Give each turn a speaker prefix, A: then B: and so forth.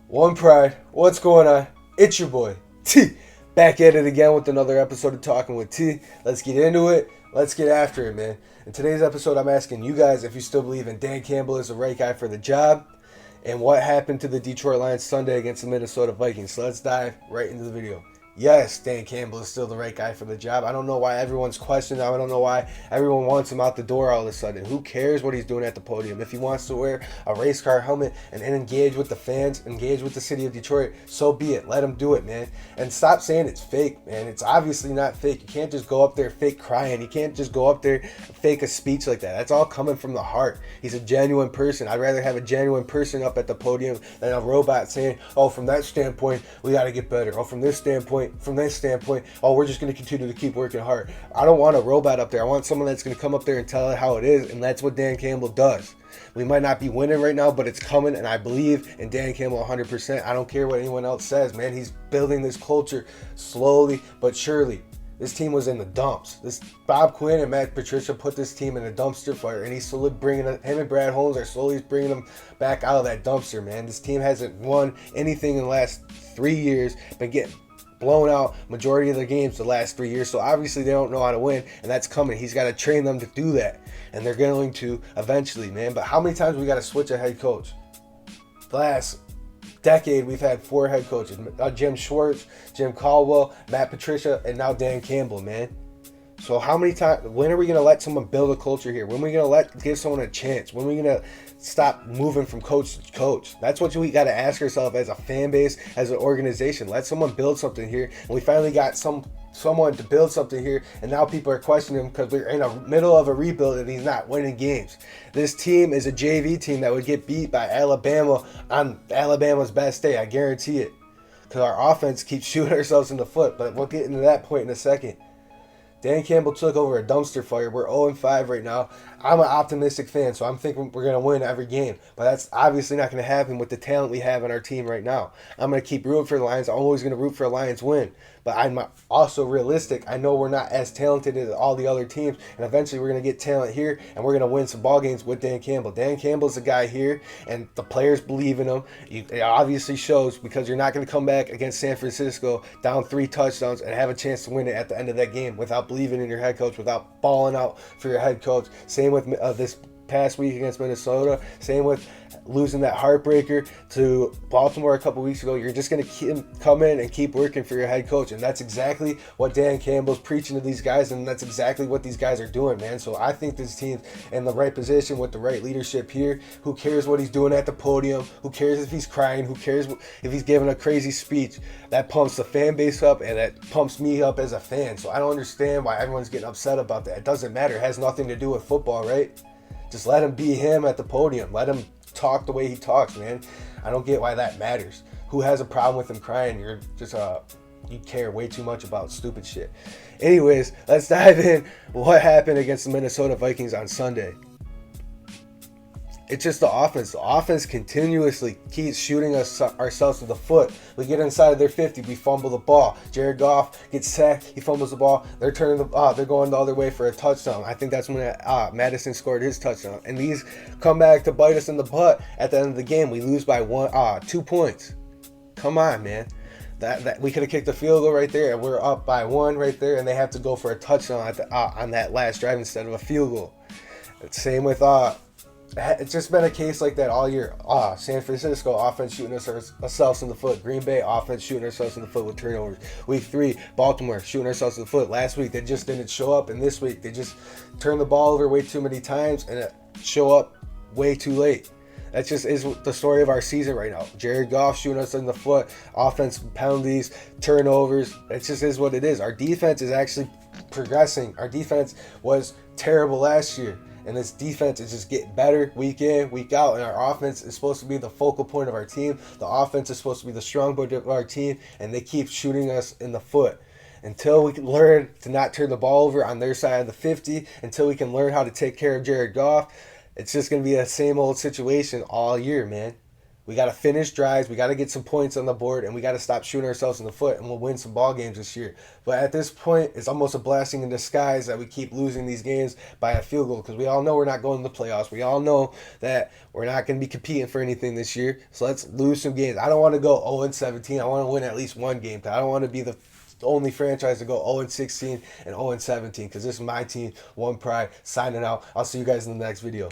A: One Pride, what's going on? It's your boy, T. Back at it again with another episode of Talking with T. Let's get into it. Let's get after it, man. In today's episode, I'm asking you guys if you still believe in Dan Campbell is the right guy for the job and what happened to the Detroit Lions Sunday against the Minnesota Vikings. So let's dive right into the video. Yes, Dan Campbell is still the right guy for the job. I don't know why everyone's questioning him. I don't know why everyone wants him out the door all of a sudden. Who cares what he's doing at the podium? If he wants to wear a race car helmet and engage with the fans, engage with the city of Detroit, so be it. Let him do it, man. And stop saying it's fake, man. It's obviously not fake. You can't just go up there fake crying. You can't just go up there fake a speech like that. That's all coming from the heart. He's a genuine person. I'd rather have a genuine person up at the podium than a robot saying, oh, from that standpoint, we got to get better. Oh, from this standpoint, oh, we're just going to continue to keep working hard. I don't want a robot up there. I want someone that's going to come up there and tell it how it is, and that's what Dan Campbell does. We might not be winning right now, but it's coming, and I believe in Dan Campbell 100%. I don't care what anyone else says, man. He's building this culture slowly but surely. This team was in the dumps. This Bob Quinn and Matt Patricia put this team in a dumpster fire, and he's slowly bringing him and Brad Holmes are slowly bringing them back out of that dumpster, man. This team hasn't won anything in the last 3 years, been getting blown out majority of the games the last 3 years, so obviously they don't know how to win, and that's coming. He's got to train them to do that, and they're going to eventually, man. But how many times we got to switch a head coach? The last decade we've had 4 head coaches: Jim Schwartz, Jim Caldwell, Matt Patricia, and now Dan Campbell, man. So how many times? When are we going to let someone build a culture here? When are we going to give someone a chance? When are we going to stop moving from coach to coach? That's what we got to ask ourselves as a fan base, as an organization. Let someone build something here. And we finally got someone to build something here, and now people are questioning him because we're in the middle of a rebuild and he's not winning games. This team is a JV team that would get beat by Alabama on Alabama's best day. I guarantee it. Because our offense keeps shooting ourselves in the foot. But we'll get into that point in a second. Dan Campbell took over a dumpster fire. We're 0-5 right now. I'm an optimistic fan, so I'm thinking we're going to win every game. But that's obviously not going to happen with the talent we have on our team right now. I'm going to keep rooting for the Lions. I'm always going to root for a Lions win. But I'm also realistic. I know we're not as talented as all the other teams, and eventually we're going to get talent here, and we're going to win some ball games with Dan Campbell. Dan Campbell's the guy here, and the players believe in him. It obviously shows, because you're not going to come back against San Francisco down 3 touchdowns and have a chance to win it at the end of that game without believing in your head coach, without balling out for your head coach. Same with this past week against Minnesota. Same with losing that heartbreaker to Baltimore a couple weeks ago. You're just going to come in and keep working for your head coach, and that's exactly what Dan Campbell's preaching to these guys, and that's exactly what these guys are doing, man. So I think this team's in the right position with the right leadership here. Who cares what he's doing at the podium? Who cares if he's crying? Who cares if he's giving a crazy speech? That pumps the fan base up, and that pumps me up as a fan. So I don't understand why everyone's getting upset about that. It doesn't matter. It has nothing to do with football, right? Just let him be him at the podium. Let him talk the way he talks, man. I don't get why that matters. Who has a problem with him crying? You're just you care way too much about stupid shit. Anyways, let's dive in. What happened against the Minnesota Vikings on Sunday? It's just the offense. The offense continuously keeps shooting ourselves in the foot. We get inside of their 50, we fumble the ball. Jared Goff gets sacked, he fumbles the ball. They're going the other way for a touchdown. I think that's when Madison scored his touchdown. And these come back to bite us in the butt at the end of the game. We lose by 2 points. Come on, man. That we could have kicked a field goal right there, and we're up by 1 right there, and they have to go for a touchdown on that last drive instead of a field goal. Same with it's just been a case like that all year. San Francisco offense shooting ourselves in the foot. Green Bay offense shooting ourselves in the foot with turnovers. Week 3, Baltimore shooting ourselves in the foot. Last week they just didn't show up, and this week they just turned the ball over way too many times and show up way too late. That just is the story of our season right now. Jared Goff shooting us in the foot, offensive penalties, turnovers. It just is what it is. Our defense is actually progressing. Our defense was terrible last year. And this defense is just getting better week in, week out. And our offense is supposed to be the focal point of our team. The offense is supposed to be the strong point of our team. And they keep shooting us in the foot. Until we can learn to not turn the ball over on their side of the 50, until we can learn how to take care of Jared Goff, it's just going to be the same old situation all year, man. We got to finish drives. We got to get some points on the board, and we got to stop shooting ourselves in the foot, and we'll win some ball games this year. But at this point, it's almost a blessing in disguise that we keep losing these games by a field goal, because we all know we're not going to the playoffs. We all know that we're not going to be competing for anything this year. So let's lose some games. I don't want to go 0-17. I want to win at least one game. I don't want to be the only franchise to go 0-16 and 0-17, because this is my team. One Pride signing out. I'll see you guys in the next video.